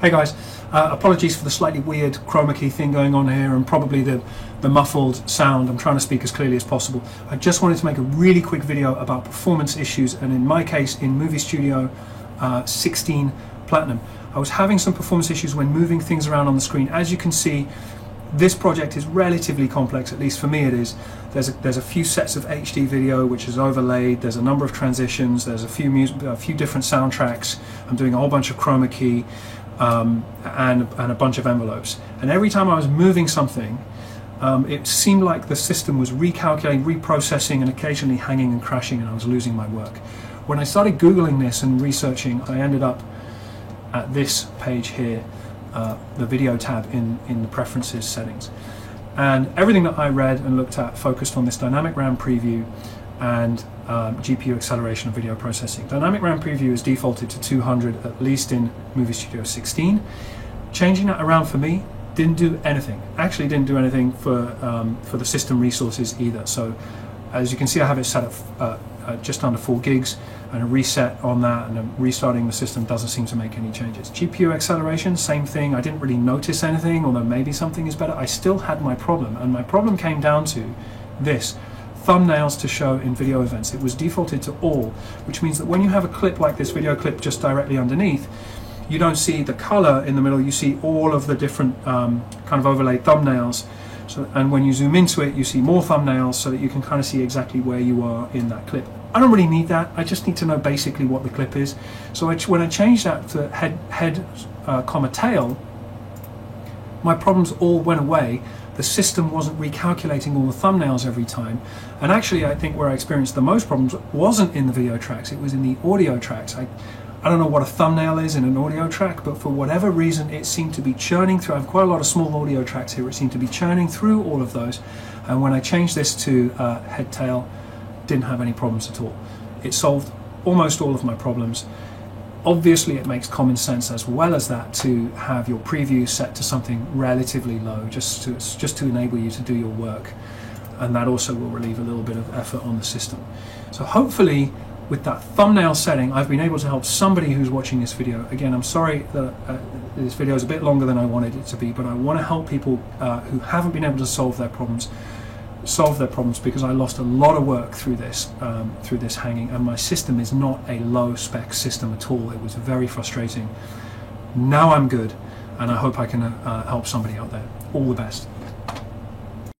Hey guys, apologies for the slightly weird chroma key thing going on here and probably the muffled sound. I'm trying to speak as clearly as possible. I just wanted to make a really quick video about performance issues, and in my case in Movie Studio 16 Platinum. I was having some performance issues when moving things around on the screen. As you can see, this project is relatively complex, at least for me it is. There's a few sets of HD video which is overlaid, there's a number of transitions, there's a few different soundtracks, I'm doing a whole bunch of chroma key, and a bunch of envelopes. And every time I was moving something, it seemed like the system was recalculating, reprocessing, and occasionally hanging and crashing, and I was losing my work. When I started Googling this and researching, I ended up at this page here, the video tab in the preferences settings. And everything that I read and looked at focused on this dynamic RAM preview and GPU acceleration of video processing. Dynamic RAM preview is defaulted to 200, at least in Movie Studio 16. Changing that around for me didn't do anything. Actually didn't do anything for the system resources either. So as you can see, I have it set at just under 4 gigs, and a reset on that and restarting the system doesn't seem to make any changes. GPU acceleration, same thing. I didn't really notice anything, although maybe something is better. I still had my problem, and my problem came down to this: thumbnails to show in video events. It was defaulted to all, which means that when you have a clip like this video clip just directly underneath, you don't see the color in the middle, you see all of the different kind of overlaid thumbnails. So, and when you zoom into it, you see more thumbnails so that you can kind of see exactly where you are in that clip. I don't really need that. I just need to know basically what the clip is. So when I changed that to head, comma tail, my problems all went away. The system wasn't recalculating all the thumbnails every time. And actually, I think where I experienced the most problems wasn't in the video tracks, it was in the audio tracks. I don't know what a thumbnail is in an audio track, but for whatever reason, it seemed to be churning through. I have quite a lot of small audio tracks here. It seemed to be churning through all of those. And when I changed this to head tail, didn't have any problems at all. It solved almost all of my problems. Obviously, it makes common sense as well as that to have your preview set to something relatively low, just to enable you to do your work. And that also will relieve a little bit of effort on the system. So hopefully, with that thumbnail setting, I've been able to help somebody who's watching this video. Again, I'm sorry that this video is a bit longer than I wanted it to be, but I want to help people who haven't been able to solve their problems because I lost a lot of work through this hanging, and my system is not a low spec system at all. It was very frustrating. Now I'm good, and I hope I can help somebody out there. All the best.